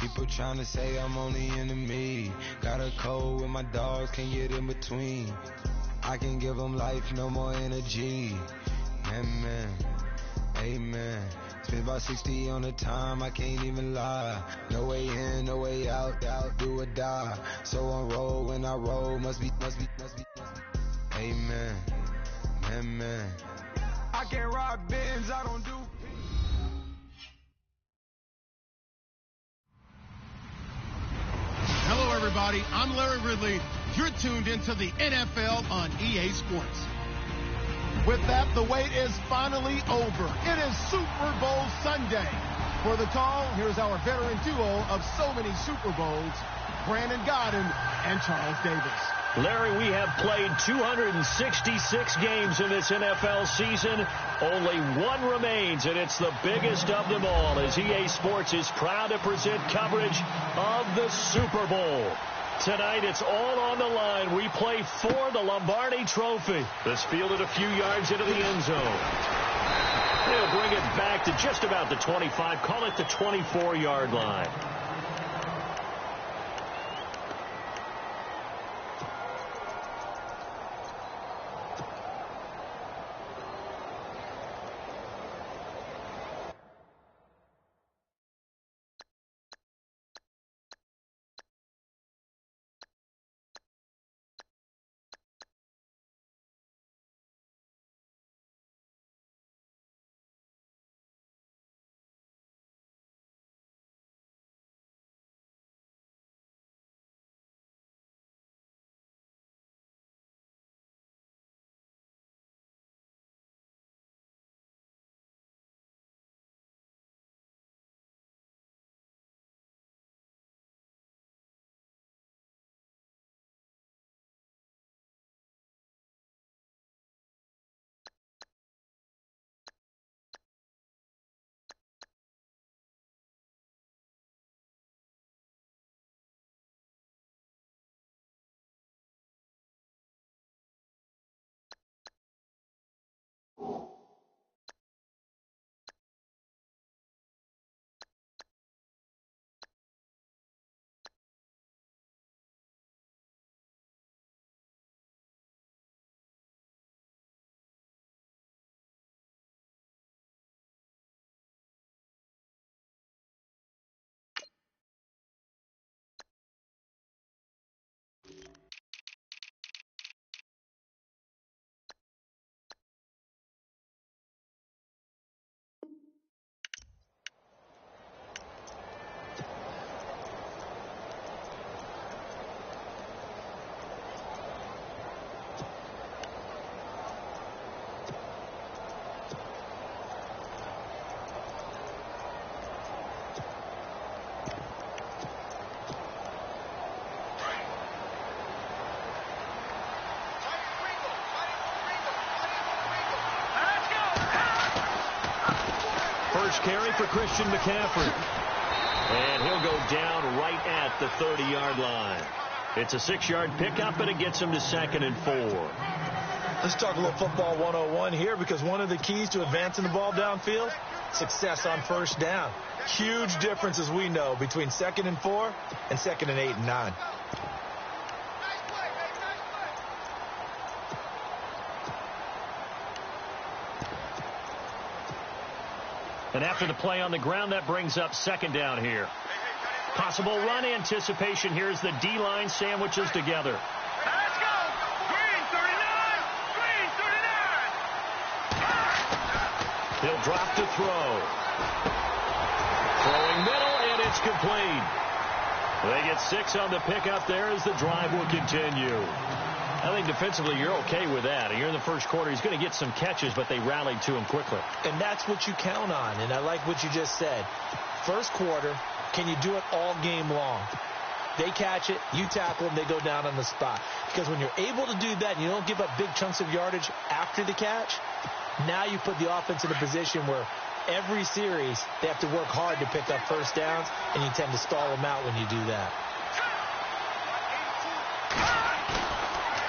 People trying to say I'm only enemy. Got a cold with my dogs, can't get in between. I can give them life, no more energy. Amen, amen. Spent about 60 on the time, I can't even lie. No way in, no way out, do or die. So on roll, when I roll, must be. Amen, amen. I can't rock Benz, I don't do. Hello, everybody. I'm Larry Ridley. You're tuned into the NFL on EA Sports. With that, the wait is finally over. It is Super Bowl Sunday. For the call, here's our veteran duo of so many Super Bowls, Brandon Godden and Charles Davis. Larry, we have played 266 games in this NFL season. Only one remains, and it's the biggest of them all, as EA Sports is proud to present coverage of the Super Bowl. Tonight, it's all on the line. We play for the Lombardi Trophy. This fielded a few yards into the end zone. They'll bring it back to just about the 25. Call it the 24-yard line. First carry for Christian McCaffrey. And he'll go down right at the 30-yard line. It's a 6-yard pickup, and it gets him to 2nd and 4. Let's talk a little football 101 here, because one of the keys to advancing the ball downfield, success on first down. Huge difference, as we know, between 2nd and 4 and 2nd and 8 and 9. And after the play on the ground, that brings up 2nd down here. Possible run anticipation here as the D-line sandwiches together. Let's go! Green 39! Green 39! He'll drop to throw. Throwing middle, and it's complete. They get 6 on the pickup there as the drive will continue. I think defensively you're okay with that. You're in the first quarter. He's going to get some catches, but they rallied to him quickly. And that's what you count on, and I like what you just said. First quarter, can you do it all game long? They catch it, you tackle them, they go down on the spot. Because when you're able to do that and you don't give up big chunks of yardage after the catch, now you put the offense in a position where every series they have to work hard to pick up first downs, and you tend to stall them out when you do that.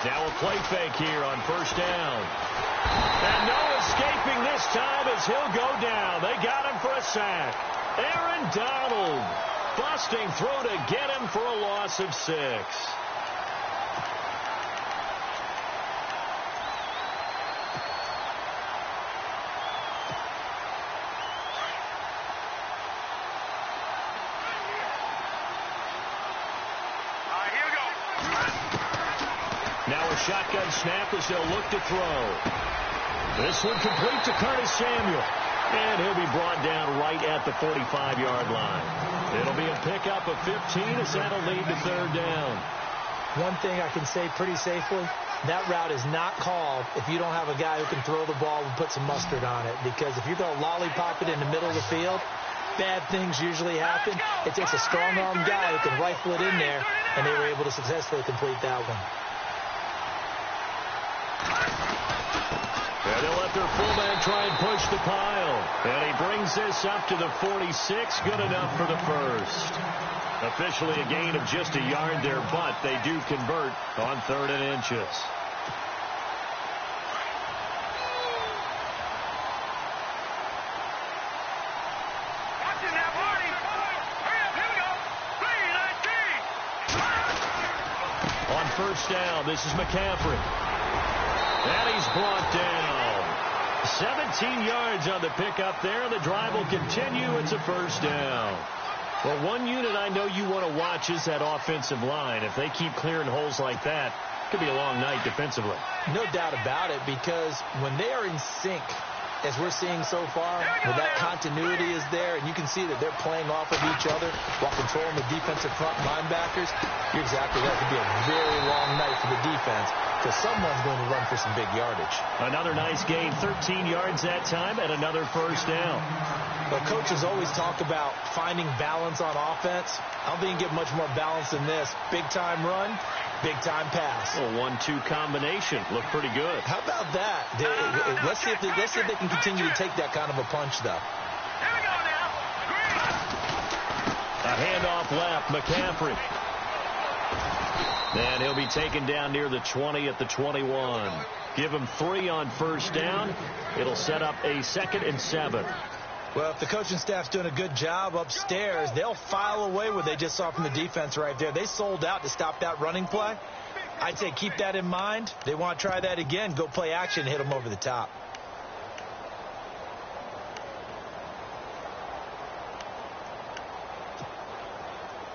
Now a play fake here on first down. And no escaping this time as he'll go down. They got him for a sack. Aaron Donald busting through to get him for a loss of 6. Now a shotgun snap as they'll look to throw. This one complete to Curtis Samuel. And he'll be brought down right at the 45-yard line. It'll be a pickup of 15 as that'll lead to 3rd down. One thing I can say pretty safely, that route is not called if you don't have a guy who can throw the ball and put some mustard on it. Because if you're going to lollipop it in the middle of the field, bad things usually happen. It takes a strong-armed guy who can rifle it in there, and they were able to successfully complete that one. And they'll let their fullback try and push the pile. And he brings this up to the 46. Good enough for the first. Officially a gain of just a yard there, but they do convert on 3rd and inches. On 1st down, this is McCaffrey. And he's brought down. 17 yards on the pickup there. The drive will continue. It's a 1st down. Well, one unit I know you want to watch is that offensive line. If they keep clearing holes like that, it could be a long night defensively. No doubt about it, because when they are in sync, as we're seeing so far, where that continuity is there, and you can see that they're playing off of each other while controlling the defensive front linebackers, you're exactly right. It could be a very long night for the defense, because someone's going to run for some big yardage. Another nice gain, 13 yards that time, and another 1st down. But coaches always talk about finding balance on offense. I don't think you can get much more balance than this. Big-time run, big-time pass. A 1-2 combination. Looked pretty good. How about that? Let's see if they can continue to take that kind of a punch, though. Here we go now. A handoff left, McCaffrey. And he'll be taken down near the 20 at the 21. Give him 3 on 1st down. It'll set up a 2nd and 7. Well, if the coaching staff's doing a good job upstairs, they'll file away what they just saw from the defense right there. They sold out to stop that running play. I'd say keep that in mind. They want to try that again. Go play action, hit them over the top.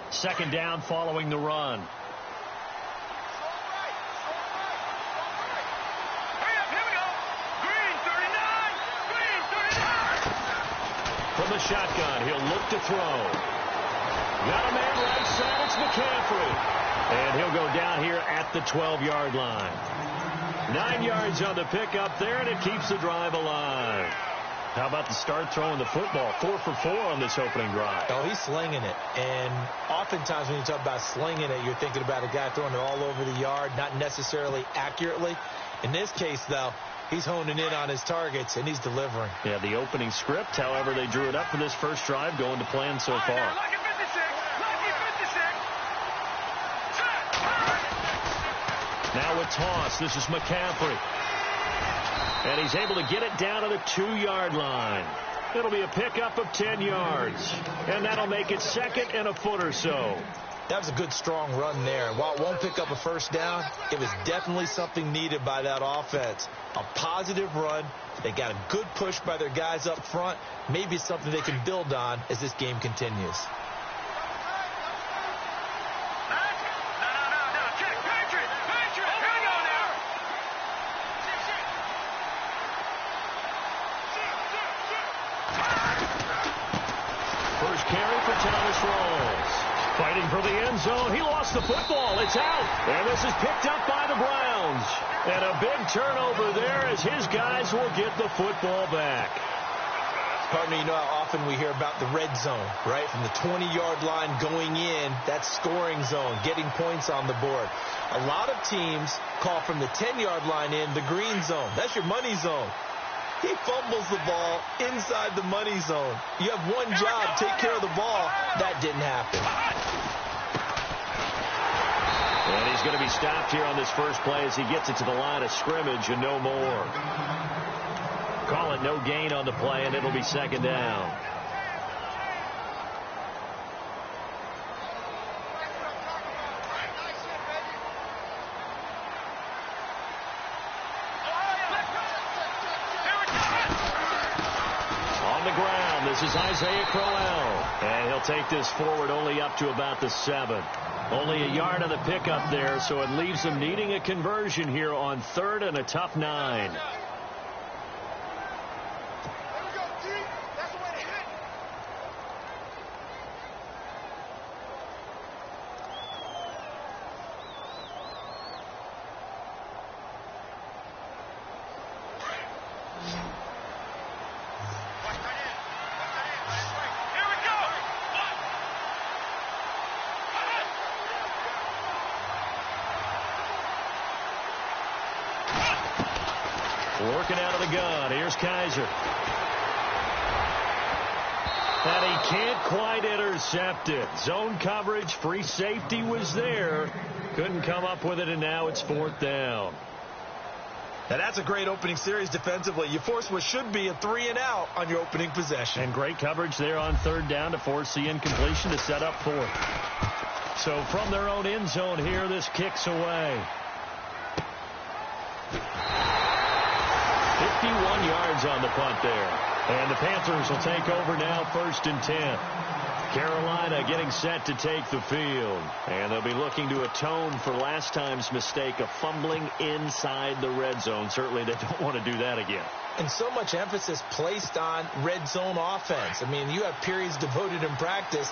Second down following the run. From the shotgun, he'll look to throw. Got a man right side, it's McCaffrey. And he'll go down here at the 12-yard line. 9 yards on the pickup there, and it keeps the drive alive. How about the start throwing the football? 4 for 4 on this opening drive. Oh, he's slinging it. And oftentimes when you talk about slinging it, you're thinking about a guy throwing it all over the yard, not necessarily accurately. In this case, though, he's honing in on his targets, and he's delivering. Yeah, the opening script, however, they drew it up for this first drive, going to plan so far. Now a toss. This is McCaffrey. And he's able to get it down to the 2-yard line. It'll be a pickup of 10 yards. And that'll make it 2nd and a foot or so. That was a good, strong run there. While it won't pick up a 1st down, it was definitely something needed by that offense. A positive run. They got a good push by their guys up front. Maybe something they can build on as this game continues. First carry for Thomas Rawls. Fighting for the end zone. He lost the football. It's out. And this is picked up by the Browns. And a big turnover there as his guys will get the football back. Partner, you know how often we hear about the red zone, right? From the 20-yard line going in, that's scoring zone, getting points on the board. A lot of teams call from the 10-yard line in the green zone. That's your money zone. He fumbles the ball inside the money zone. You have one job, take care of the ball. That didn't happen. And he's going to be stopped here on this first play as he gets it to the line of scrimmage and no more. Call it no gain on the play, and it'll be 2nd down. This is Isaiah Crowell. And he'll take this forward only up to about the 7. Only a yard on the pickup there, so it leaves them needing a conversion here on 3rd and a tough 9. Working out of the gun. Here's Kaiser. And he can't quite intercept it. Zone coverage, free safety was there. Couldn't come up with it, and now it's 4th down. Now that's a great opening series defensively. You force what should be a 3-and-out on your opening possession. And great coverage there on 3rd down to force the incompletion to set up 4th. So from their own end zone here, this kicks away. 51 yards on the punt there. And the Panthers will take over now, 1st and 10. Carolina getting set to take the field. And they'll be looking to atone for last time's mistake of fumbling inside the red zone. Certainly they don't want to do that again. And so much emphasis placed on red zone offense. I mean, you have periods devoted in practice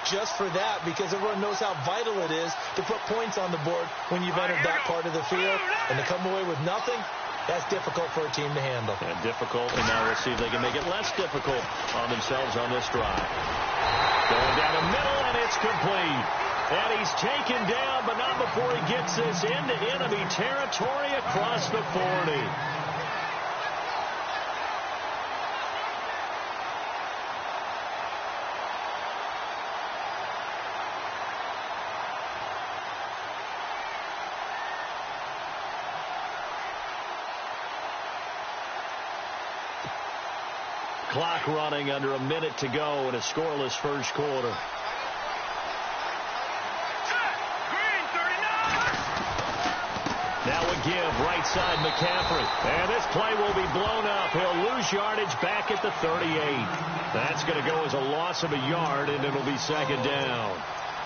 just for that, because everyone knows how vital it is to put points on the board when you've entered that part of the field. And to come away with nothing, that's difficult for a team to handle. And difficult, and now we'll see if they can make it less difficult on themselves on this drive. Going down the middle, and it's complete. And he's taken down, but not before he gets this into enemy territory across the 40. Clock running, under a minute to go in a scoreless first quarter. Now a give, right side McCaffrey. And this play will be blown up. He'll lose yardage back at the 38. That's going to go as a loss of a yard, and it'll be 2nd down.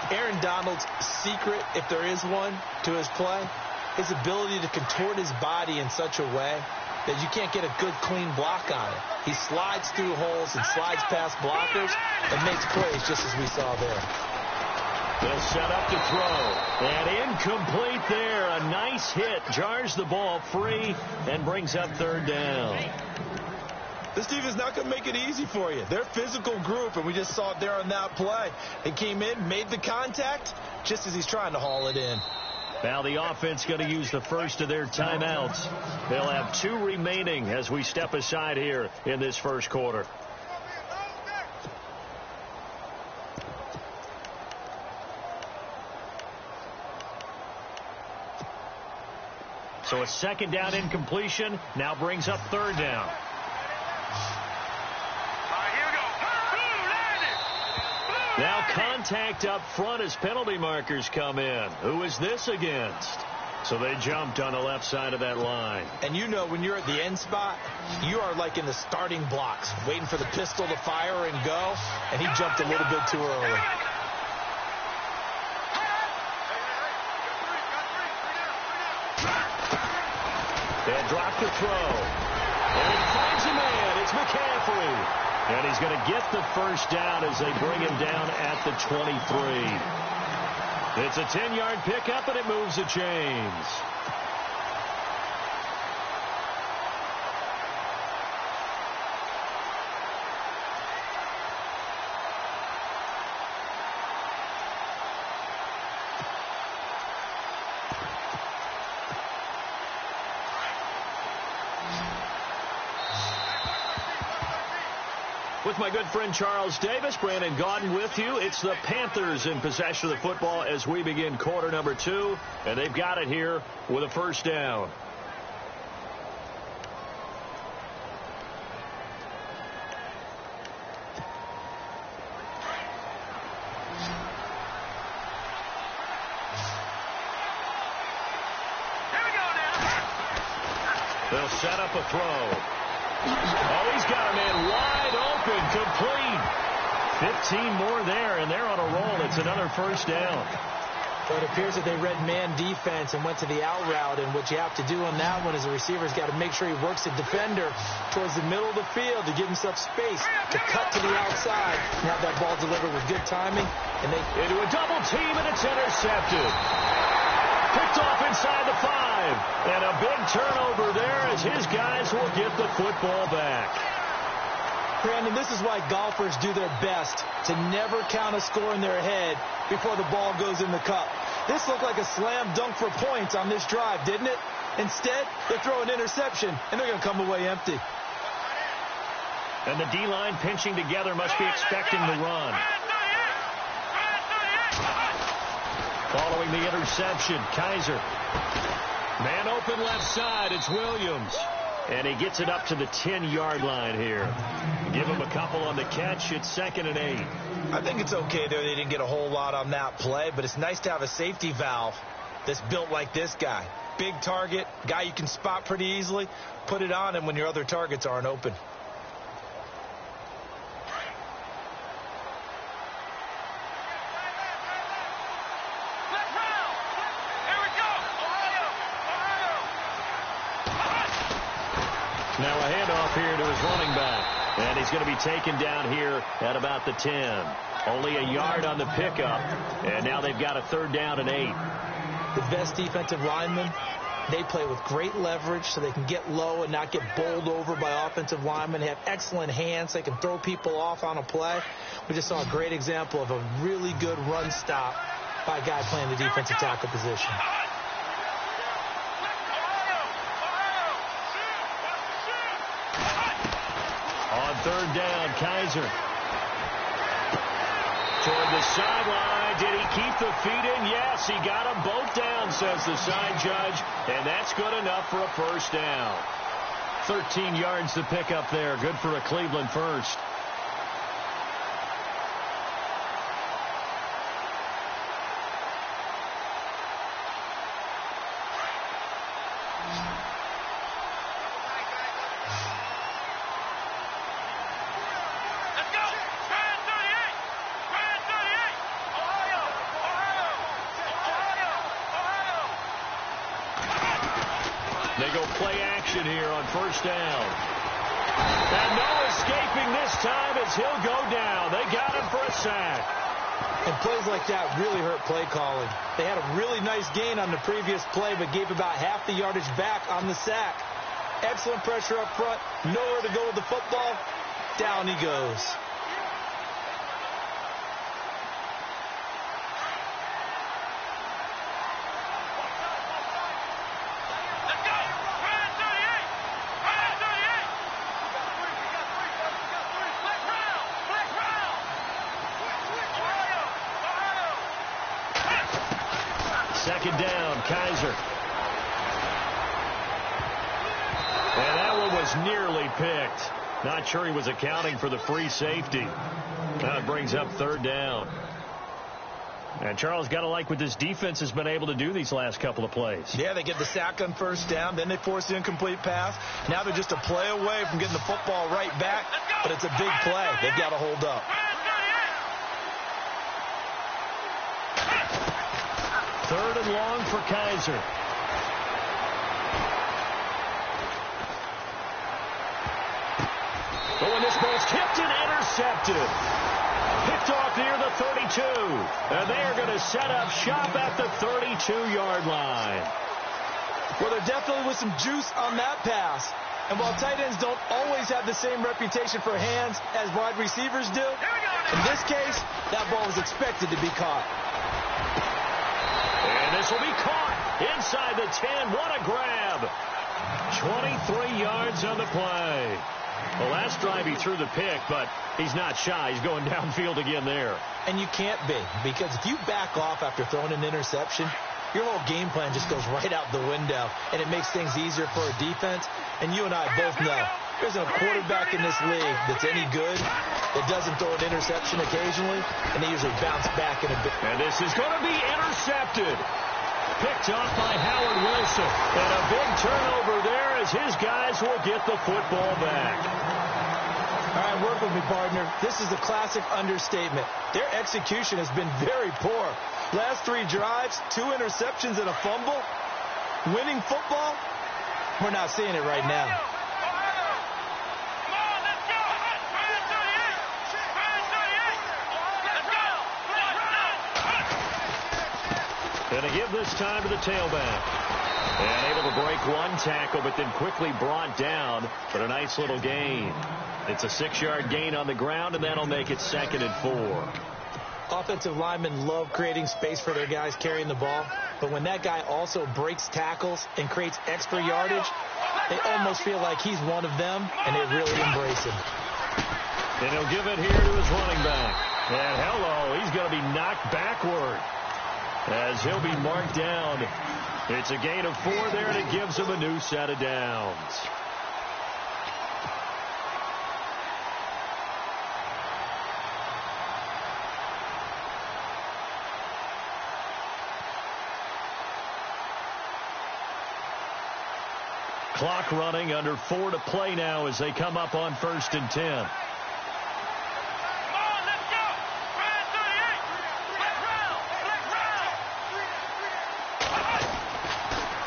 Aaron Donald's secret, if there is one, to his play, his ability to contort his body in such a way that you can't get a good, clean block on it. He slides through holes and slides past blockers and makes plays just as we saw there. They'll set up to throw. And incomplete there. A nice hit. Jars the ball free and brings up 3rd down. This defense is not going to make it easy for you. They're a physical group, and we just saw it there on that play. They came in, made the contact, just as he's trying to haul it in. Now the offense going to use the first of their timeouts. They'll have 2 remaining as we step aside here in this first quarter. So a 2nd down incompletion now brings up 3rd down. Now contact up front as penalty markers come in. Who is this against? So they jumped on the left side of that line. And you know when you're at the end spot, you are like in the starting blocks, waiting for the pistol to fire and go, and he jumped a little bit too early. They drop the throw. And he finds a man. It's McCaffrey. And he's going to get the first down as they bring him down at the 23. It's a 10-yard pickup, and it moves the chains. With my good friend Charles Davis, Brandon Gaudin with you. It's the Panthers in possession of the football as we begin quarter number 2, and they've got it here with a 1st down. They'll set up a throw. Oh, he's got a man wide open, complete. 15 more there, and they're on a roll. It's another first down. So it appears that they read man defense and went to the out route, and what you have to do on that one is the receiver's got to make sure he works the defender towards the middle of the field to give himself space to cut to the outside and have that ball delivered with good timing. And they into a double team, and it's intercepted. Picked off inside the 5, and a big turnover there as his guys will get the football back. Brandon, this is why golfers do their best to never count a score in their head before the ball goes in the cup. This looked like a slam dunk for points on this drive, didn't it? Instead, they throw an interception, and they're going to come away empty. And the D-line pinching together must be expecting the run. Following the interception, Kaiser. Man open left side, it's Williams. And he gets it up to the 10-yard line here. Give him a couple on the catch. It's 2nd and 8. I think it's okay there. They didn't get a whole lot on that play, but it's nice to have a safety valve that's built like this guy. Big target, guy you can spot pretty easily. Put it on him when your other targets aren't open. Now a handoff here to his running back. And he's going to be taken down here at about the 10. Only a yard on the pickup. And now they've got a 3rd down and 8. The best defensive linemen, they play with great leverage so they can get low and not get bowled over by offensive linemen. They have excellent hands. They can throw people off on a play. We just saw a great example of a really good run stop by a guy playing the defensive tackle position. On 3rd down, Kaiser. Toward the sideline. Did he keep the feet in? Yes, he got them both down, says the side judge. And that's good enough for a first down. 13 yards to pick up there. Good for a Cleveland first. They go play action here on first down. And no escaping this time as he'll go down. They got him for a sack. And plays like that really hurt play calling. They had a really nice gain on the previous play, but gave about half the yardage back on the sack. Excellent pressure up front. Nowhere to go with the football. Down he goes. Second down, Kaiser. And that one was nearly picked. Not sure he was accounting for the free safety. That brings up 3rd down. And Charles, got to like what this defense has been able to do these last couple of plays. Yeah, they get the sack on first down, then they force the incomplete pass. Now they're just a play away from getting the football right back, but it's a big play. They've got to hold up. 3rd and long for Kaiser. Oh, and this ball's tipped and intercepted. Picked off near the 32. And they are going to set up shop at the 32-yard line. Well, there definitely was some juice on that pass. And while tight ends don't always have the same reputation for hands as wide receivers do, in this case, that ball was expected to be caught. And this will be caught inside the 10. What a grab. 23 yards on the play. The last drive he threw the pick, but he's not shy. He's going downfield again there. And you can't be, because if you back off after throwing an interception, your whole game plan just goes right out the window, and it makes things easier for a defense. And you and I both know there's a quarterback in this league that's any good that doesn't throw an interception occasionally, and they usually bounce back in a bit. And this is going to be intercepted. picked off by Howard Wilson. And a big turnover there as his guys will get the football back. All right, work with me, partner. This is a classic understatement. Their execution has been very poor. Last 3 drives, 2 interceptions and a fumble. Winning football? We're not seeing it right now. Going to give this time to the tailback. And able to break 1 tackle, but then quickly brought down. But a nice little gain. It's a 6-yard gain on the ground, and that'll make it 2nd and 4. Offensive linemen love creating space for their guys carrying the ball. But when that guy also breaks tackles and creates extra yardage, they almost feel like he's one of them, and they really embrace him. And he'll give it here to his running back. And hello, he's going to be knocked backward as he'll be marked down. It's a gain of 4 there, and it gives him a new set of downs. Clock running, under 4 to play now as they come up on 1st and 10.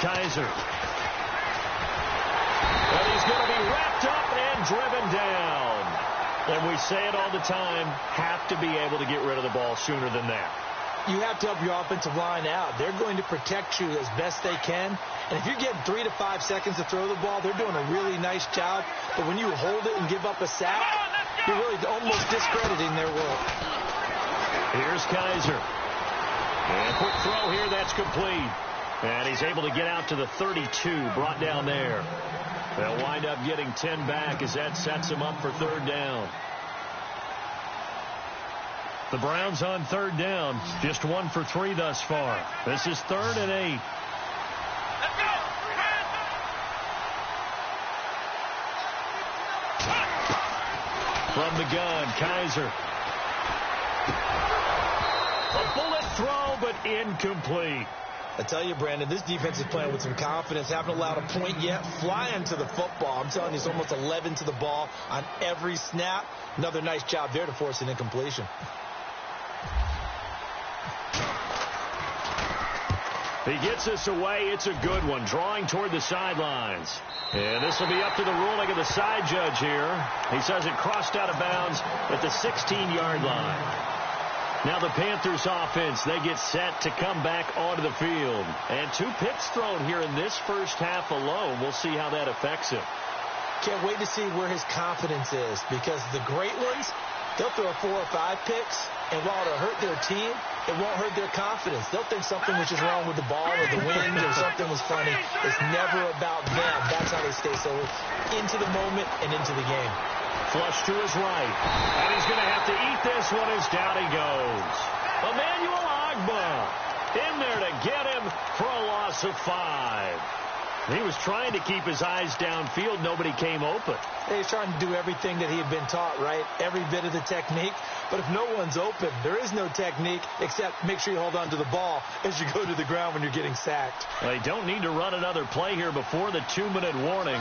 Kaiser. And he's going to be wrapped up and driven down. And we say it all the time, have to be able to get rid of the ball sooner than that. You have to help your offensive line out. They're going to protect you as best they can. And if you're getting 3 to 5 seconds to throw the ball, they're doing a really nice job. But when you hold it and give up a sack, you're really almost discrediting their work. Here's Kaiser. And quick throw here, that's complete. And he's able to get out to the 32, brought down there. They'll wind up getting 10 back as that sets him up for 3rd down. The Browns on 3rd down, just 1 for 3 thus far. This is 3rd and 8. From the gun, Kaiser. A bullet throw, but incomplete. I tell you, Brandon, this defense is playing with some confidence. Haven't allowed a point yet. Flying to the football. I'm telling you, it's almost 11 to the ball on every snap. Another nice job there to force an incompletion. He gets this away. It's a good one. Drawing toward the sidelines. And this will be up to the ruling of the side judge here. He says it crossed out of bounds at the 16-yard line. Now the Panthers offense, they get set to come back onto the field. And 2 picks thrown here in this first half alone. We'll see how that affects him. Can't wait to see where his confidence is, because the great ones, they'll throw 4 or 5 picks, and while it'll hurt their team, it won't hurt their confidence. They'll think something was just wrong with the ball or the wind or something was funny. It's never about them. That's how they stay so into the moment and into the game. Flush to his right. And he's going to have to eat this one as down he goes. Emmanuel Ogbah in there to get him for a loss of 5. He was trying to keep his eyes downfield. Nobody came open. He's trying to do everything that he had been taught, right? Every bit of the technique. But if no one's open, there is no technique except make sure you hold on to the ball as you go to the ground when you're getting sacked. They don't need to run another play here before the 2-minute warning.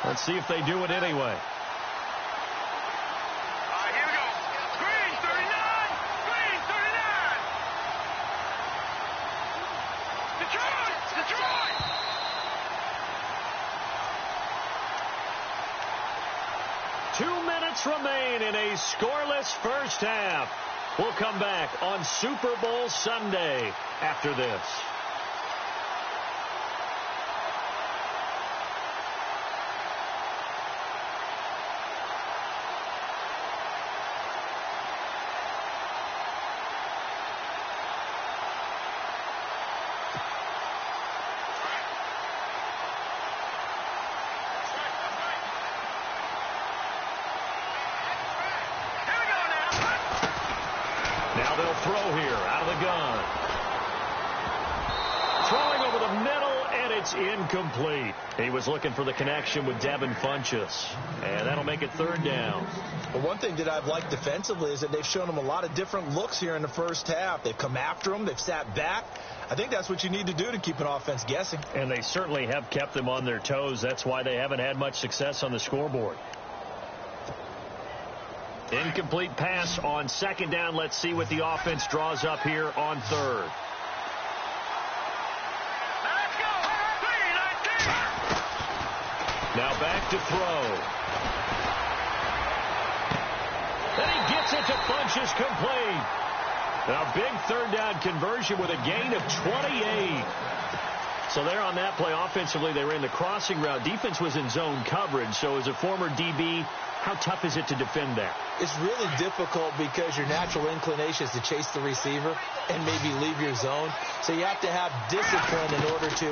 Let's see if they do it anyway. Remain in a scoreless first half. We'll come back on Super Bowl Sunday after this. Now they'll throw here out of the gun. Throwing over the middle, and It's incomplete. He was looking for the connection with Devin Funchess. And that'll make it third down. Well, one thing that I've liked defensively is that they've shown him a lot of different looks here in the first half. They've come after him. They've sat back. I think that's what you need to do to keep an offense guessing. And they certainly have kept them on their toes. That's why they haven't had much success on the scoreboard. Incomplete pass on second down. Let's see what the offense draws up here on third. Now back to throw. Then he gets it to Funchess, complete. Now big third down conversion with a gain of 28. So there on that play offensively, they ran the crossing route. Defense was in zone coverage. So as a former DB, how tough is it to defend that? It's really difficult because your natural inclination is to chase the receiver and maybe leave your zone. So you have to have discipline in order to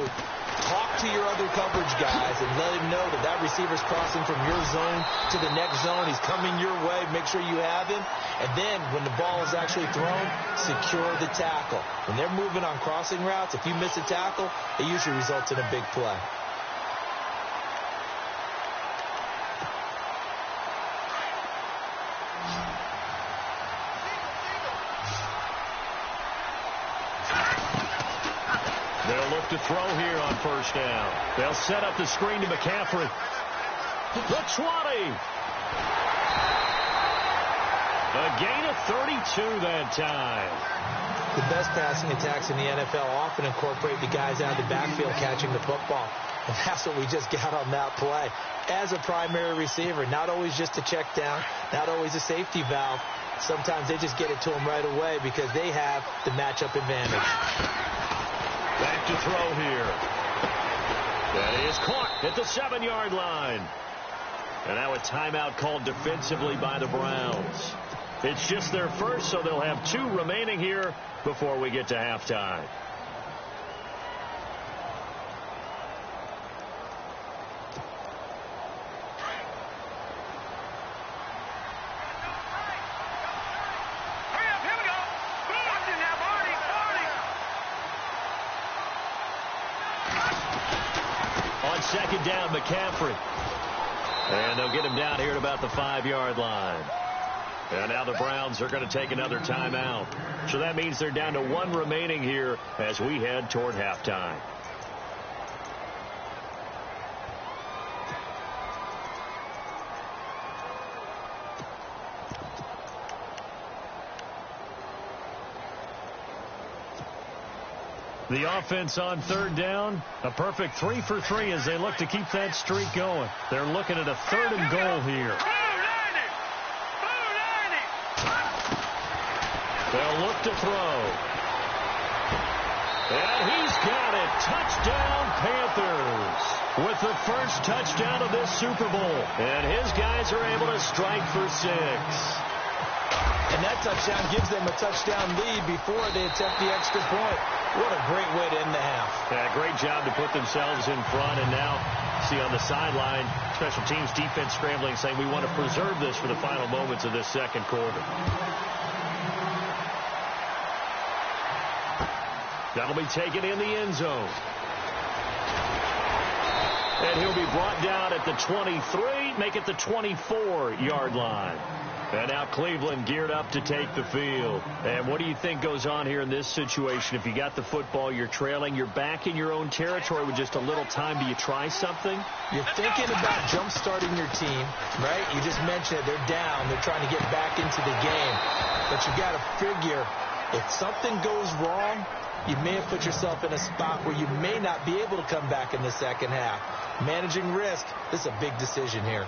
talk to your other coverage guys and let him know that that receiver's crossing from your zone to the next zone. He's coming your way. Make sure you have him. And then when the ball is actually thrown, secure the tackle. When they're moving on crossing routes, if you miss a tackle, it usually results in a big play. To throw here on first down. They'll set up the screen to McCaffrey. The 20. A gain of 32 that time. The best passing attacks in the NFL often incorporate the guys out of the backfield catching the football. And that's what we just got on that play. As a primary receiver, not always just a check down, not always a safety valve. Sometimes they just get it to them right away because they have the matchup advantage. Back to throw here. That is caught at the 7-yard line. And now a timeout called defensively by the Browns. It's just their first, so they'll have 2 remaining here before we get to halftime. Second down, McCaffrey. And they'll get him down here at about the 5-yard line. And now the Browns are going to take another timeout. So that means they're down to 1 remaining here as we head toward halftime. The offense on third down, a perfect 3 for 3 as they look to keep that streak going. They're looking at a 3rd and goal here. They'll look to throw. And he's got it. Touchdown, Panthers. With the first touchdown of this Super Bowl. And his guys are able to strike for 6. And that touchdown gives them a touchdown lead before they attempt the extra point. What a great way to end the half. Yeah, great job to put themselves in front. And now, see on the sideline, special teams defense scrambling, saying we want to preserve this for the final moments of this second quarter. That'll be taken in the end zone. And he'll be brought down at the 23, make it the 24-yard line. And now Cleveland geared up to take the field. And what do you think goes on here in this situation? If you got the football, you're trailing, you're back in your own territory with just a little time. Do you try something? You're thinking about jump-starting your team, right? You just mentioned it. They're down. They're trying to get back into the game. But you got to figure if something goes wrong, you may have put yourself in a spot where you may not be able to come back in the second half. Managing risk, this is a big decision here.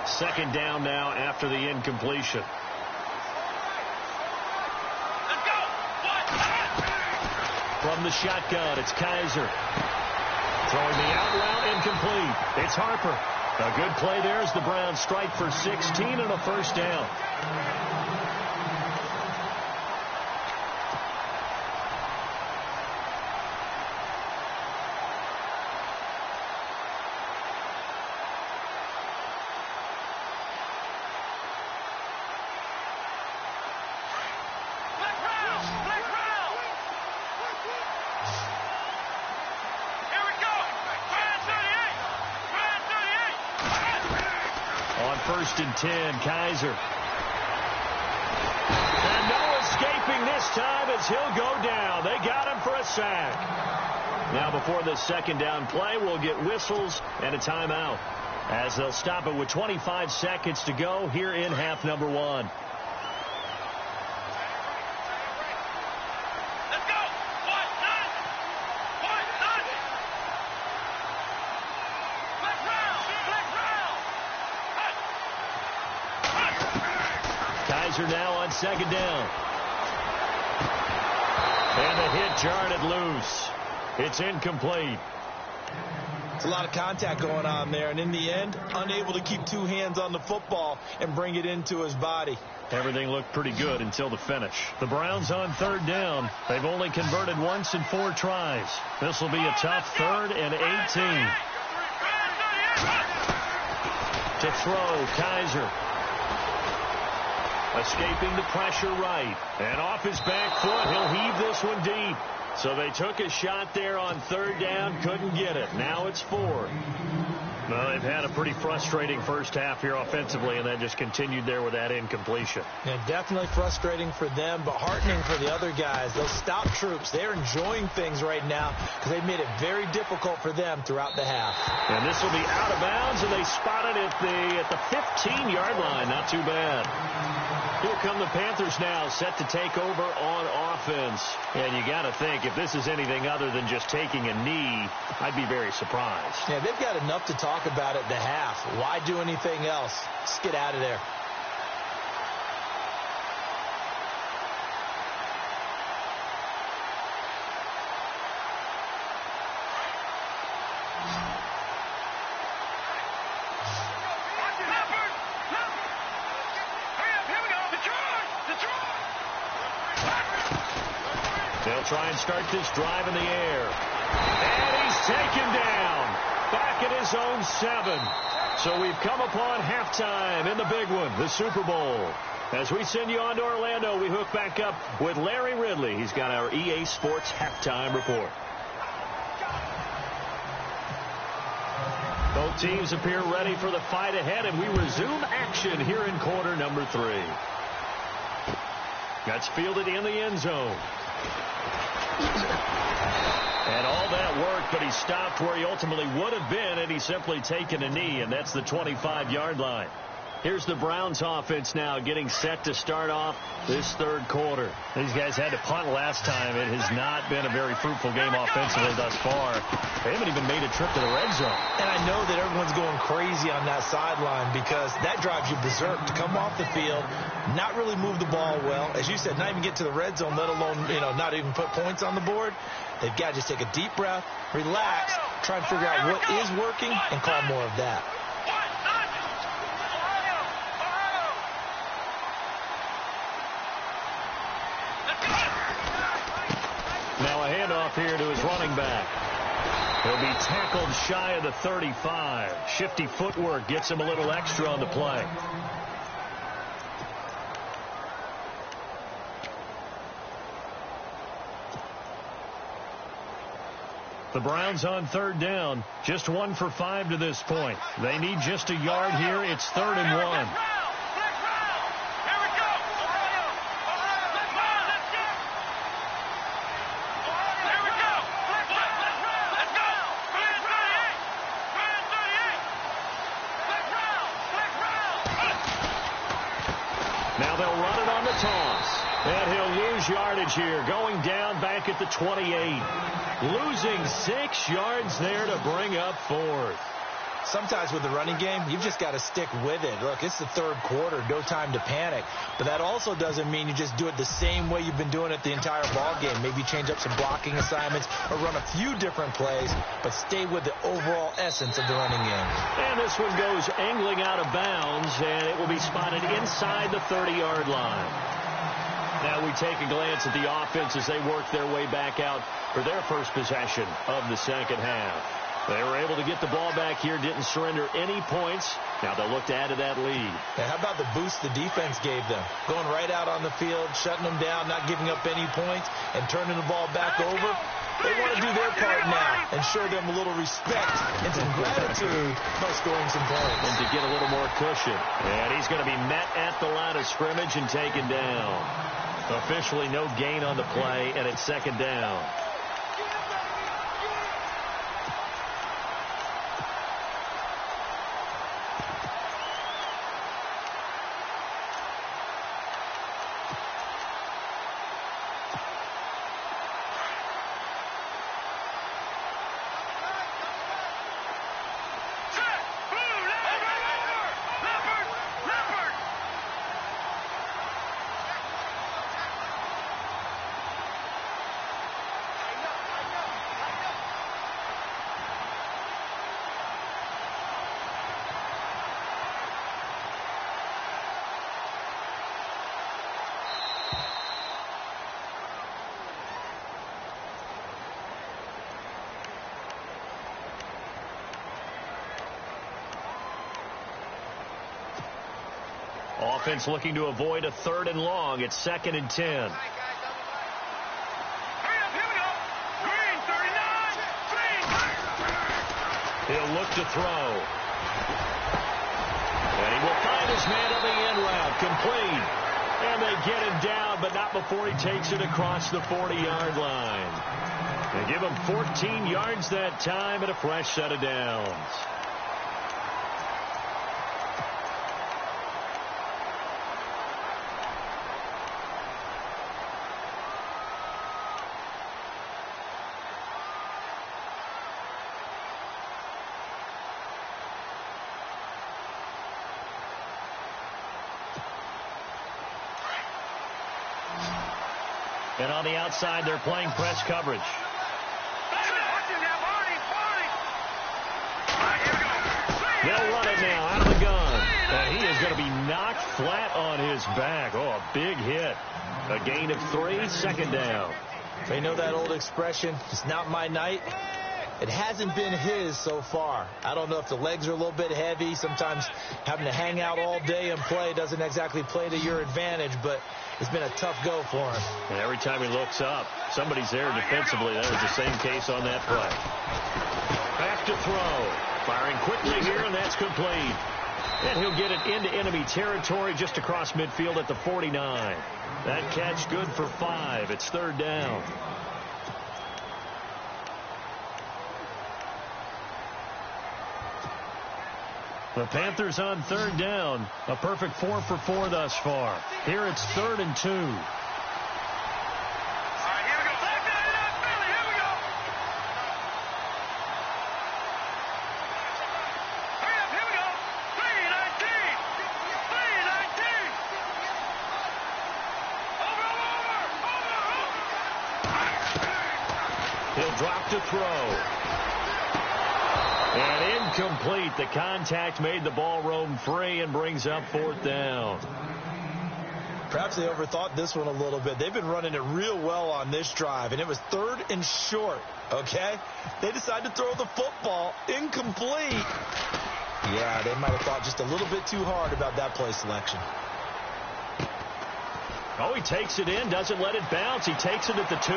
Second down now after the incompletion. Let's go. From the shotgun, it's Kaiser. Throwing the out route, incomplete. It's Harper. A good play there as the Browns strike for 16 and a first down. 1st and 10. Kaiser. And no escaping this time as he'll go down. They got him for a sack. Now before this 2nd down play, we'll get whistles and a timeout, as they'll stop it with 25 seconds to go here in half number 1. Let's go. 1-9. Black round. Kaiser now on 2nd down. And the hit jarred loose. It's incomplete. It's a lot of contact going on there, and in the end, unable to keep 2 hands on the football and bring it into his body. Everything looked pretty good until the finish. The Browns on 3rd down. They've only converted once in 4 tries. This will be a tough 3rd and 18. To throw, Kaiser. Escaping the pressure right. And off his back foot, he'll heave this one deep. So they took a shot there on 3rd down, couldn't get it. Now it's 4. Well, they've had a pretty frustrating first half here offensively, and then just continued there with that incompletion. Yeah, definitely frustrating for them, but heartening for the other guys. Those stop troops, they're enjoying things right now because they've made it very difficult for them throughout the half. And this will be out of bounds, and they spot it at the 15-yard line. Not too bad. Here come the Panthers now, set to take over on offense. And you got to think, if this is anything other than just taking a knee, I'd be very surprised. Yeah, they've got enough to talk about at the half. Why do anything else? Just get out of there. They'll try and start this drive in the air. And he's taken down. Back at his own 7. So we've come upon halftime in the big one, the Super Bowl. As we send you on to Orlando, we hook back up with Larry Ridley. He's got our EA Sports halftime report. Both teams appear ready for the fight ahead, and we resume action here in quarter number 3. That's fielded in the end zone. And all that worked, but he stopped where he ultimately would have been, and he's simply taken a knee, and that's the 25-yard line. Here's the Browns offense now getting set to start off this 3rd quarter. These guys had to punt last time. It has not been a very fruitful game offensively thus far. They haven't even made a trip to the red zone. And I know that everyone's going crazy on that sideline because that drives you berserk to come off the field, not really move the ball well. As you said, not even get to the red zone, let alone, not even put points on the board. They've got to just take a deep breath, relax, try and figure out what is working, and call more of that. Now a handoff here to his running back. He'll be tackled shy of the 35. Shifty footwork gets him a little extra on the play. The Browns on 3rd down. Just 1 for 5 to this point. They need just a yard here. It's 3rd and 1. Now they'll run it on the toss. And he'll lose yardage here, going down back at the 28. Losing 6 yards there to bring up 4th. Sometimes with the running game, you've just got to stick with it. Look, it's the 3rd quarter, no time to panic. But that also doesn't mean you just do it the same way you've been doing it the entire ball game. Maybe change up some blocking assignments or run a few different plays, but stay with the overall essence of the running game. And this one goes angling out of bounds, and it will be spotted inside the 30-yard line. Now we take a glance at the offense as they work their way back out for their first possession of the second half. They were able to get the ball back here, didn't surrender any points. Now they'll look to add to that lead. And how about the boost the defense gave them? Going right out on the field, shutting them down, not giving up any points, and turning the ball back over. They want to do their part now and show them a little respect and some gratitude by scoring some points. And to get a little more cushion. And he's going to be met at the line of scrimmage and taken down. Officially no gain on the play, and it's second down. Offense looking to avoid a 3rd and long. It's 2nd and 10. Hurry up, here we go. Green, 39. Green. He'll look to throw. And he will find his man on the end route. Complete. And they get him down, but not before he takes it across the 40-yard line. They give him 14 yards that time and a fresh set of downs. And on the outside, they're playing press coverage. They'll run it now out of the gun. And he is going to be knocked flat on his back. Oh, a big hit. A gain of 3, 2nd down. They know that old expression, it's not my night. It hasn't been his so far. I don't know if the legs are a little bit heavy. Sometimes having to hang out all day and play doesn't exactly play to your advantage, but it's been a tough go for him. And every time he looks up, somebody's there defensively. That was the same case on that play. Back to throw. Firing quickly here, and that's complete. And he'll get it into enemy territory just across midfield at the 49. That catch good for 5. It's 3rd down. The Panthers on 3rd down. A perfect 4 for 4 thus far. Here it's 3rd and 2. He'll drop to throw. And incomplete. The contact made the ball roam free and brings up 4th down. Perhaps they overthought this one a little bit. They've been running it real well on this drive, and it was 3rd and short, okay? They decided to throw the football incomplete. Yeah, they might have thought just a little bit too hard about that play selection. Oh, he takes it in, doesn't let it bounce. He takes it at the 2.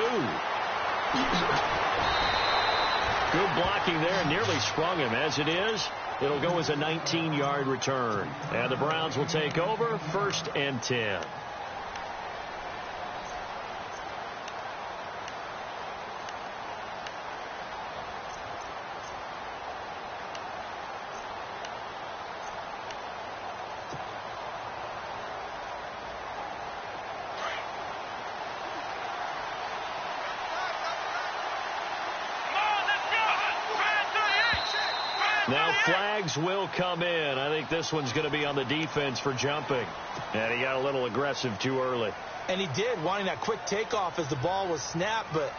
Good blocking there, nearly sprung him. As it is, it'll go as a 19-yard return. And the Browns will take over, 1st and 10. Now flags will come in. I think this one's going to be on the defense for jumping. And he got a little aggressive too early. And he did, wanting that quick takeoff as the ball was snapped. But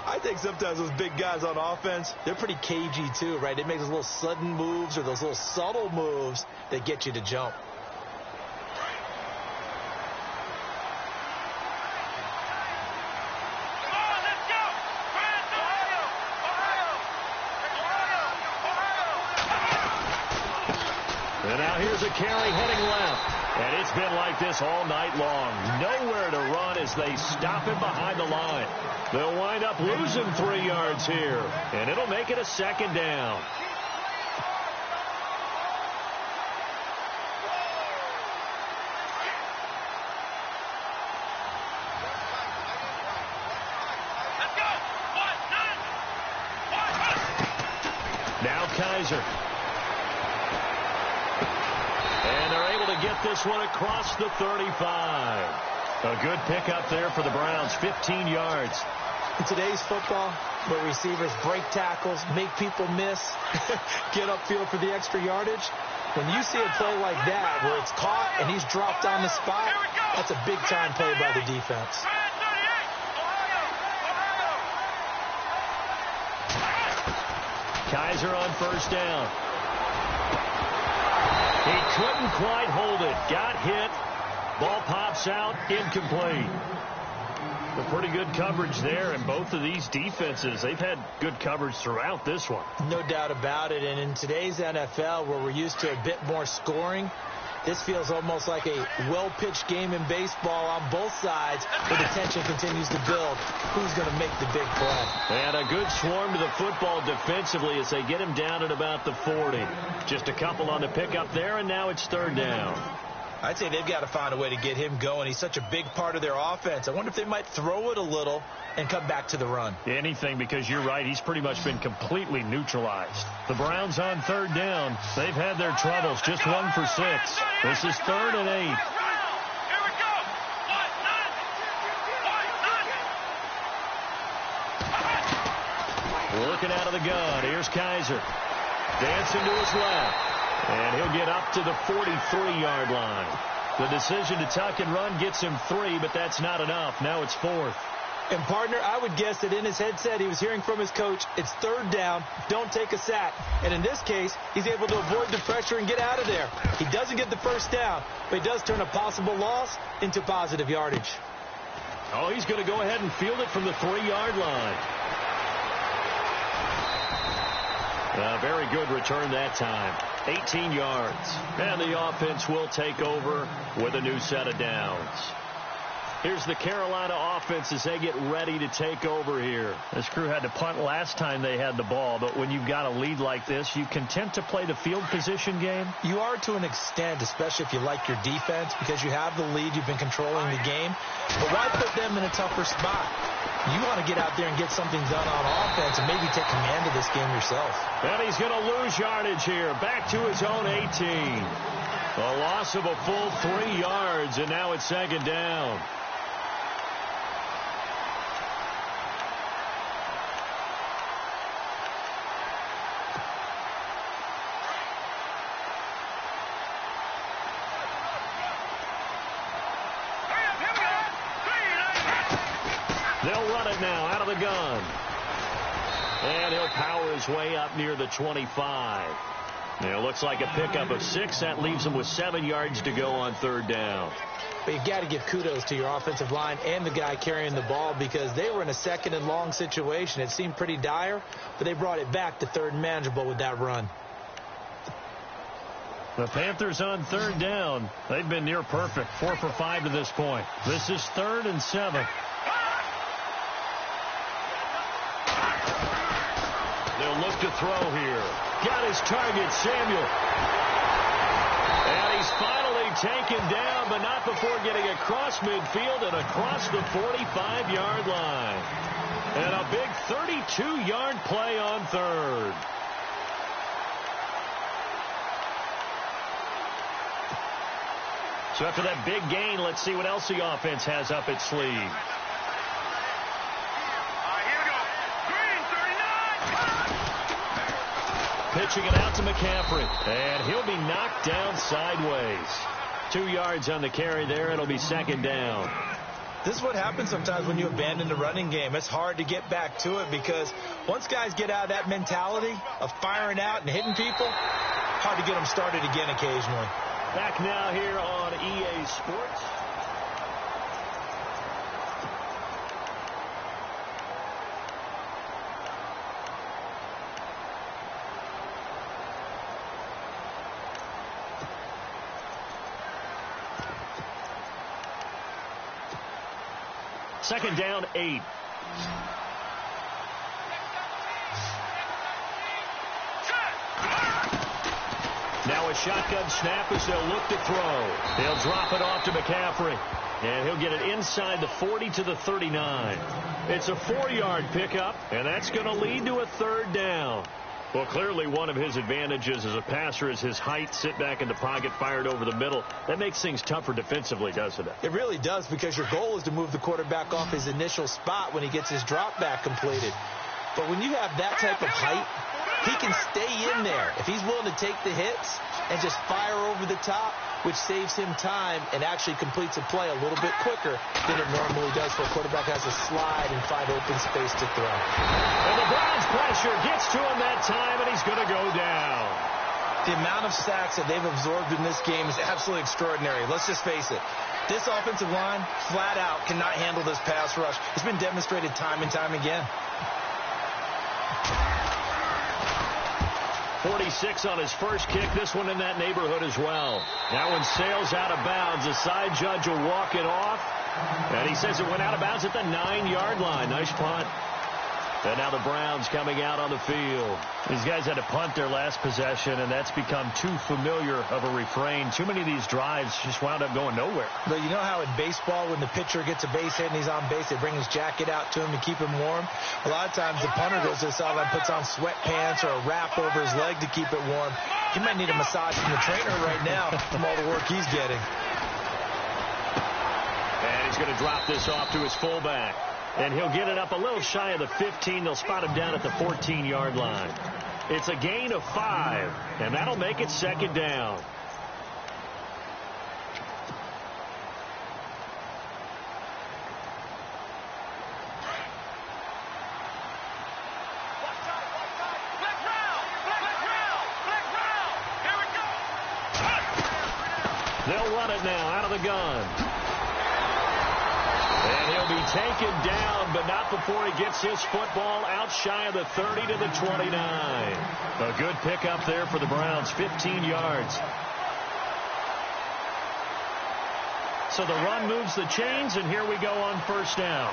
I think sometimes those big guys on offense, they're pretty cagey too, right? They make those little sudden moves or those little subtle moves that get you to jump. And now here's a carry heading left. And it's been like this all night long. Nowhere to run as they stop him behind the line. They'll wind up losing 3 yards here, and it'll make it a second down. Now Kaiser. And they're able to get this one across the 35. A good pickup there for the Browns, 15 yards. In today's football, where receivers break tackles, make people miss, get upfield for the extra yardage, when you see a play like that where it's caught and he's dropped on the spot, that's a big-time play by the defense. Kaiser on first down. He couldn't quite hold it. Got hit. Ball pops out. Incomplete. But pretty good coverage there, and both of these defenses, they've had good coverage throughout this one. No doubt about it, and in today's NFL, where we're used to a bit more scoring, this feels almost like a well-pitched game in baseball on both sides, where the tension continues to build. Who's going to make the big play? And a good swarm to the football defensively as they get him down at about the 40. Just a couple on the pickup there, and now it's third down. I'd say they've got to find a way to get him going. He's such a big part of their offense. I wonder if they might throw it a little and come back to the run. Anything, because you're right, he's pretty much been completely neutralized. The Browns on third down. They've had their troubles, just 1 for 6. This is 3rd and 8. Working out of the gun. Here's Kaiser. Dancing to his left. And he'll get up to the 43-yard line. The decision to tuck and run gets him 3, but that's not enough. Now it's 4th. And, partner, I would guess that in his headset he was hearing from his coach, it's third down, don't take a sack. And in this case, he's able to avoid the pressure and get out of there. He doesn't get the first down, but he does turn a possible loss into positive yardage. Oh, he's going to go ahead and field it from the 3-yard line. A very good return that time. 18 yards. And the offense will take over with a new set of downs. Here's the Carolina offense as they get ready to take over here. This crew had to punt last time they had the ball, but when you've got a lead like this, you content to play the field position game? You are to an extent, especially if you like your defense, because you have the lead, you've been controlling the game. But why put them in a tougher spot? You want to get out there and get something done on offense and maybe take command of this game yourself. And he's going to lose yardage here. Back to his own 18. A loss of a full 3 yards, and now it's second down. They'll run it now out of the gun. And he'll power his way up near the 25. Now, it looks like a pickup of 6. That leaves him with 7 yards to go on third down. But you've got to give kudos to your offensive line and the guy carrying the ball, because they were in a second and long situation. It seemed pretty dire, but they brought it back to third and manageable with that run. The Panthers on third down. They've been near perfect. 4 for 5 to this point. This is 3rd and 7. They'll look to throw here. Got his target, Samuel. And he's finally taken down, but not before getting across midfield and across the 45-yard line. And a big 32-yard play on third. So after that big gain, let's see what else the offense has up its sleeve. Pitching it out to McCaffrey. And he'll be knocked down sideways. 2 yards on the carry there. It'll be second down. This is what happens sometimes when you abandon the running game. It's hard to get back to it, because once guys get out of that mentality of firing out and hitting people, hard to get them started again occasionally. Back now here on EA Sports. Second down, 8. Now a shotgun snap as they'll look to throw. They'll drop it off to McCaffrey. And he'll get it inside the 40 to the 39. It's a 4-yard pickup, and that's going to lead to a third down. Well, clearly one of his advantages as a passer is his height. Sit back in the pocket, fired over the middle. That makes things tougher defensively, doesn't it? It really does, because your goal is to move the quarterback off his initial spot when he gets his drop back completed. But when you have that type of height, he can stay in there. If he's willing to take the hits and just fire over the top, which saves him time and actually completes a play a little bit quicker than it normally does for a quarterback who has to slide and find open space to throw. And the Browns pressure gets to him that time, and he's going to go down. The amount of sacks that they've absorbed in this game is absolutely extraordinary. Let's just face it. This offensive line, flat out, cannot handle this pass rush. It's been demonstrated time and time again. 46 on his first kick. This one in that neighborhood as well. That one sails out of bounds. The side judge will walk it off. And he says it went out of bounds at the 9-yard line. Nice punt. And now the Browns coming out on the field. These guys had to punt their last possession, and that's become too familiar of a refrain. Too many of these drives just wound up going nowhere. But you know how in baseball, when the pitcher gets a base hit and he's on base, they bring his jacket out to him to keep him warm? A lot of times the punter goes to the sideline, puts on sweatpants or a wrap over his leg to keep it warm. He might need a massage from the trainer right now from all the work he's getting. And he's going to drop this off to his fullback. And he'll get it up a little shy of the 15. They'll spot him down at the 14-yard line. It's a gain of 5, and that'll make it second down. They'll run it now out of the gun. And he'll be taken down, but not before he gets his football out shy of the 30 to the 29. A good pickup there for the Browns, 15 yards. So the run moves the chains, and here we go on first down.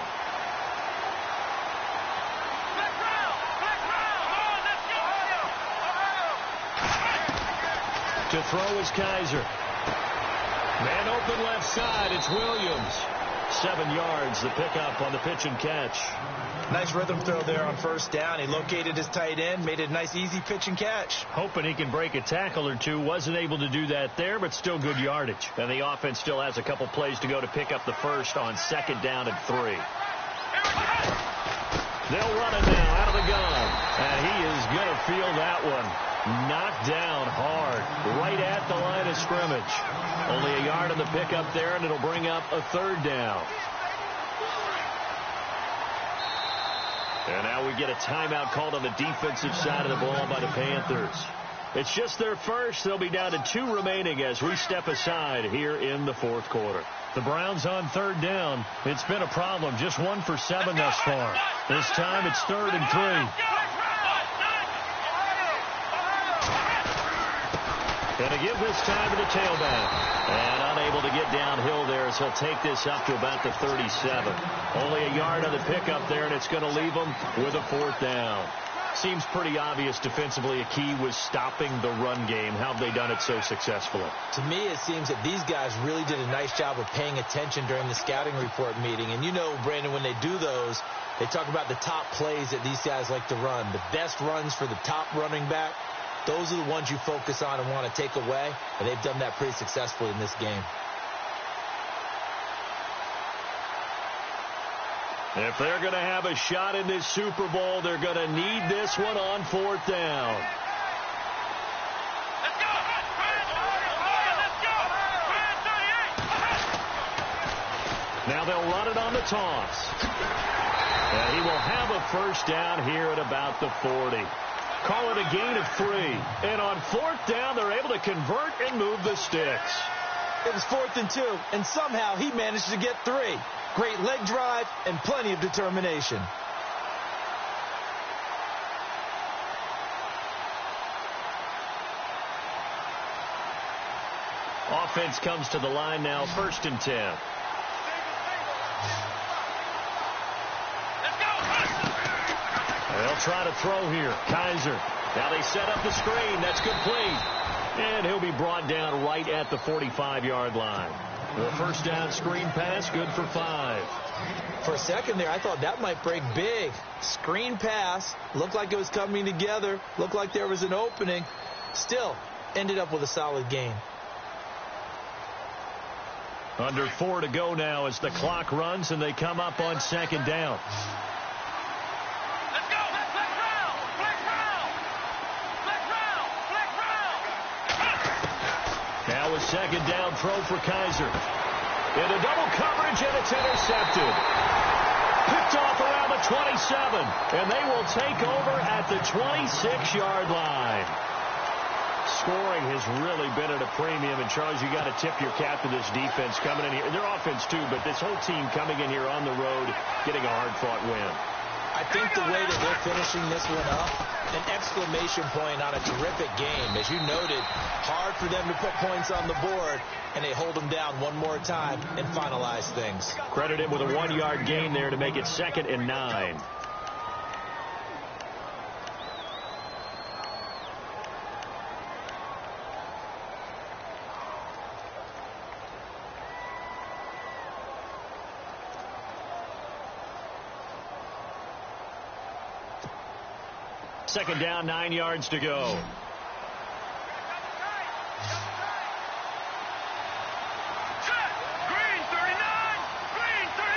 To throw is Kaiser. Man open left side, it's Williams. 7 yards, the pickup on the pitch and catch. Nice rhythm throw there on first down. He located his tight end, made it a nice easy pitch and catch. Hoping he can break a tackle or two. Wasn't able to do that there, but still good yardage. And the offense still has a couple plays to go to pick up the first on second down and 3. They'll run it now out of the gun. And he is going to feel that one. Knocked down hard, right at the line of scrimmage. Only a yard on the pickup there, and it'll bring up a third down. And now we get a timeout called on the defensive side of the ball by the Panthers. It's just their first. They'll be down to 2 remaining as we step aside here in the fourth quarter. The Browns on third down. It's been a problem. Just 1 for 7 thus far. This time it's 3rd and 3. Going to give this time to the tailback. And unable to get downhill there as he'll take this up to about the 37. Only a yard on the pickup there, and it's going to leave him with a 4th down. Seems pretty obvious defensively a key was stopping the run game. How have they done it so successfully? To me, it seems that these guys really did a nice job of paying attention during the scouting report meeting. And you know, Brandon, when they do those, they talk about the top plays that these guys like to run. The best runs for the top running back. Those are the ones you focus on and want to take away, and they've done that pretty successfully in this game. If they're going to have a shot in this Super Bowl, they're going to need this one on 4th down. Let's go! Now they'll run it on the toss. And he will have a first down here at about the 40. Call it a gain of 3. And on 4th down, they're able to convert and move the sticks. It was 4th and 2, and somehow he managed to get 3. Great leg drive and plenty of determination. Offense comes to the line now, 1st and 10. try to throw here. Kaiser. Now they set up the screen. That's complete. And he'll be brought down right at the 45-yard line. The first down screen pass, good for 5. For a second there, I thought that might break big. Screen pass. Looked like it was coming together. Looked like there was an opening. Still, ended up with a solid gain. Under 4 to go now as the clock runs and they come up on second down. Let's go. Flex round. Flex round. Flex round. Flex round. Now a second down throw for Kaiser. Into double coverage, and it's intercepted. Picked off around the 27, and they will take over at the 26-yard line. Scoring has really been at a premium, and Charles, you got to tip your cap to this defense coming in here. Their offense, too, but this whole team coming in here on the road, getting a hard-fought win. I think the way that they're finishing this one up, an exclamation point on a terrific game. As you noted, hard for them to put points on the board, and they hold them down one more time and finalize things. Credit him with a 1-yard gain there to make it 2nd and 9. Second down, 9 yards to go. Green 39. Green 39.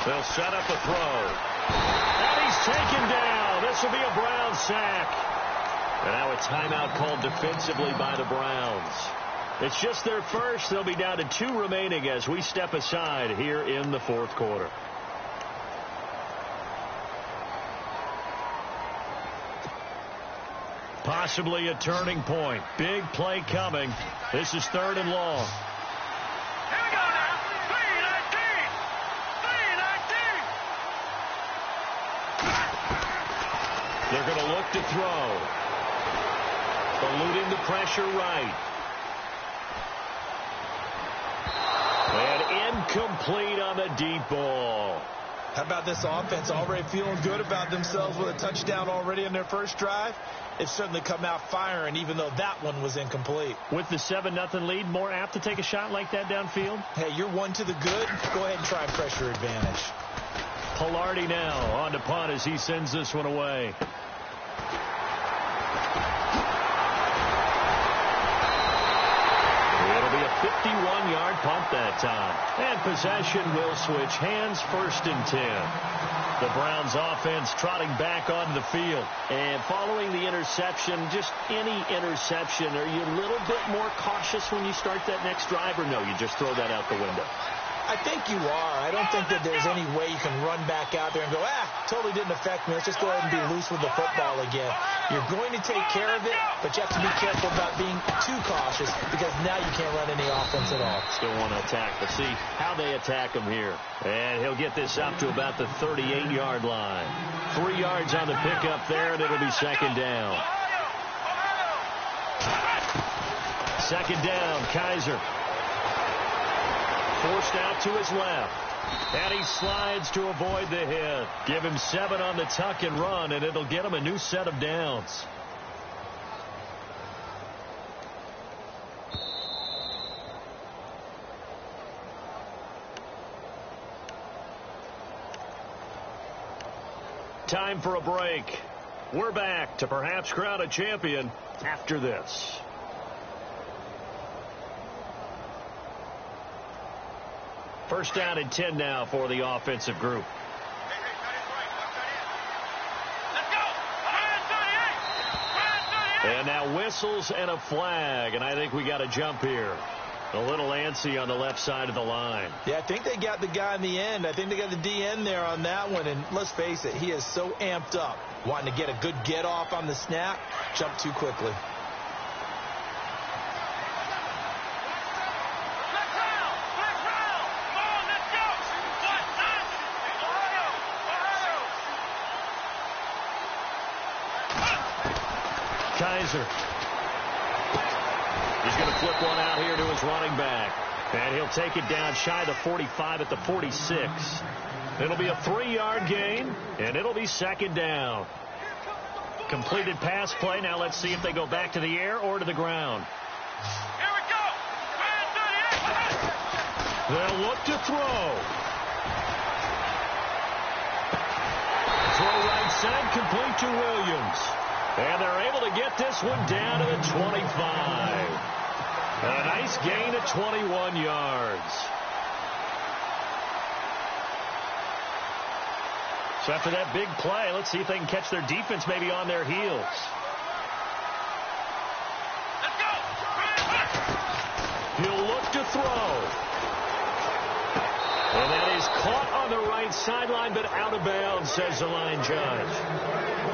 They'll set up a throw. And he's taken down. This will be a Brown sack. And now a timeout called defensively by the Browns. It's just their first. They'll be down to 2 remaining as we step aside here in the 4th quarter. Possibly a turning point. Big play coming. This is 3rd and long. Here we go now. 319. 319. They're going to look to throw. Eluding the pressure right. And incomplete on the deep ball. How about this offense already feeling good about themselves with a touchdown already in their first drive? They've certainly come out firing, even though that one was incomplete. With the 7-0 lead, more apt to take a shot like that downfield? Hey, you're 1 to the good. Go ahead and try pressure advantage. Pilardi now on to punt as he sends this one away. It'll be a 51-yard punt that time. And possession will switch hands, 1st and 10. The Browns offense trotting back onto the field. And following the interception, just any interception, are you a little bit more cautious when you start that next drive, or no, you just throw that out the window? I think you are. I don't think that there's any way you can run back out there and go, totally didn't affect me. Let's just go ahead and be loose with the football again. You're going to take care of it, but you have to be careful about being too cautious because now you can't run any offense at all. Still want to attack. Let's see how they attack him here. And he'll get this up to about the 38-yard line. 3 yards on the pickup there, and it'll be 2nd down. 2nd down, Kaiser. Forced out to his left. And he slides to avoid the hit. Give him 7 on the tuck and run, and it'll get him a new set of downs. Time for a break. We're back to perhaps crown a champion after this. First down and 10 now for the offensive group. And now whistles and a flag, and I think we got a jump here. A little antsy on the left side of the line. Yeah, I think they got the guy in the end. I think they got the DN there on that one, and let's face it, he is so amped up, wanting to get a good get off on the snap, jump too quickly. Kaiser. He's going to flip one out here to his running back. And he'll take it down shy of the 45 at the 46. It'll be a 3-yard gain, and it'll be second down. Completed pass play. Now let's see if they go back to the air or to the ground. Here we go. They'll look to throw. Throw right side, complete to Williams. And they're able to get this one down to the 25. A nice gain of 21 yards. So after that big play, let's see if they can catch their defense maybe on their heels. Let's go. He'll look to throw. And that is caught on the right sideline, but out of bounds, says the line judge.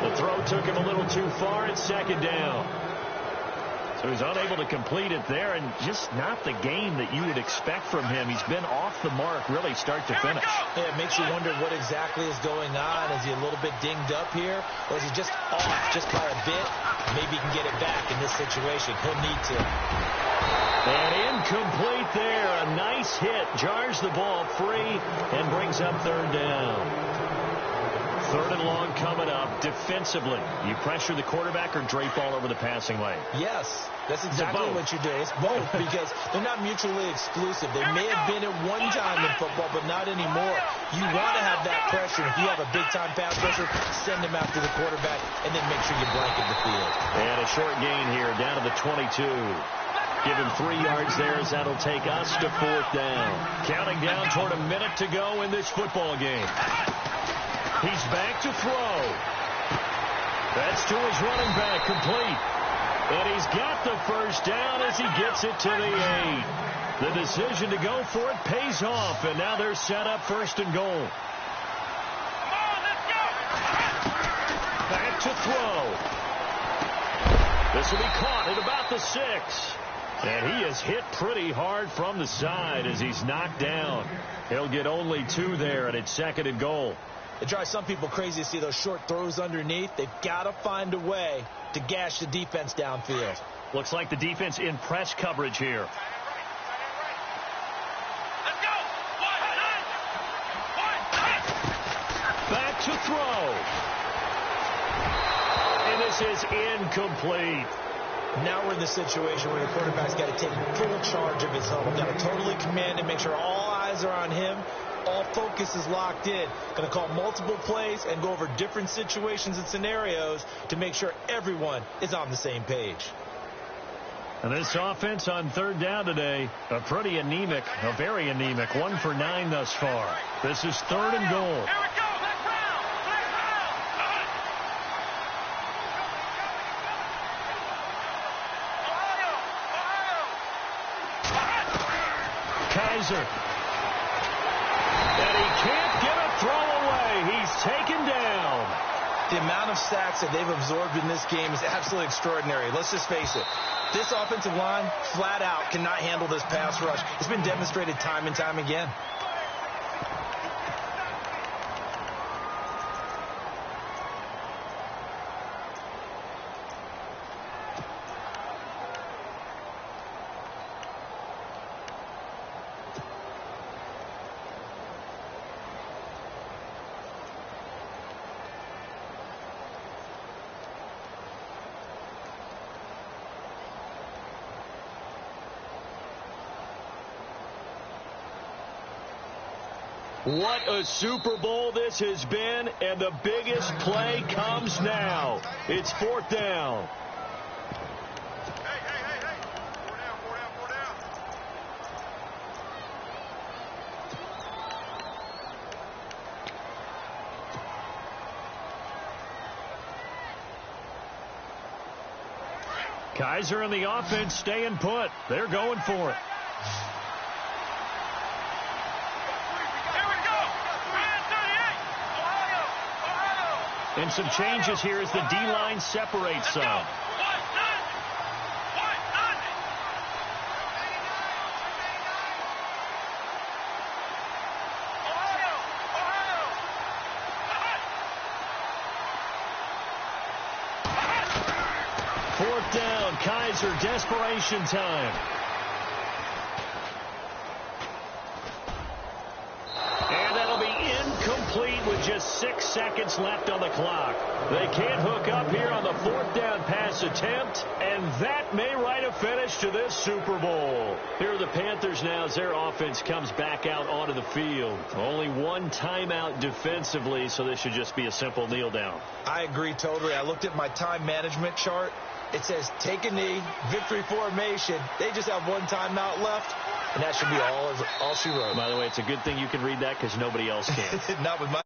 The throw took him a little too far at second down. So he's unable to complete it there, and just not the game that you would expect from him. He's been off the mark, really, start to finish. Yeah, it makes you wonder what exactly is going on. Is he a little bit dinged up here, or is he just off just by a bit? Maybe he can get it back in this situation. He'll need to. And incomplete there. A nice hit. Jars the ball free and brings up third down. Third and long coming up. Defensively, you pressure the quarterback or drape all over the passing lane? Yes, that's exactly what you do. It's both because they're not mutually exclusive. They may have been at one time in football, but not anymore. You want to have that pressure. If you have a big-time pass rusher, send him after the quarterback, and then make sure you blanket the field. And a short gain here down to the 22. Give him 3 yards there as that'll take us to fourth down. Counting down toward a minute to go in this football game. He's back to throw. That's to his running back, complete. And he's got the first down as he gets it to the 8. The decision to go for it pays off, and now they're set up first and goal. Back to throw. This will be caught at about the 6. And he is hit pretty hard from the side as he's knocked down. He'll get only 2 there, and it's second and goal. It drives some people crazy to see those short throws underneath. They've got to find a way to gash the defense downfield. Looks like the defense in press coverage here. Let's go. Back to throw. And this is incomplete. Now we're in the situation where the quarterback's got to take full charge of his own. Got to totally command and make sure all eyes are on him. All focus is locked in. Going to call multiple plays and go over different situations and scenarios to make sure everyone is on the same page. And this offense on third down today, a very anemic. 1 for 9 thus far. This is third and goal. Here we go. Let's round. Kaiser. And he can't get a throw away. He's taken down. The amount of sacks that they've absorbed in this game is absolutely extraordinary. Let's just face it. This offensive line, flat out, cannot handle this pass rush. It's been demonstrated time and time again. What a Super Bowl this has been, and the biggest play comes now. It's fourth down. Hey. 4 down. Kaiser and the offense staying put. They're going for it. And some changes here as the D-line separates some. Fourth down, Kaiser, desperation time. And that'll be incomplete. 6 seconds left on the clock. They can't hook up here on the 4th down pass attempt, and that may write a finish to this Super Bowl. Here are the Panthers now as their offense comes back out onto the field. Only one timeout defensively, so this should just be a simple kneel down. I agree totally. I looked at my time management chart. It says take a knee, victory formation. They just have one timeout left, and that should be all she wrote. By the way, it's a good thing you can read that because nobody else can. Not with my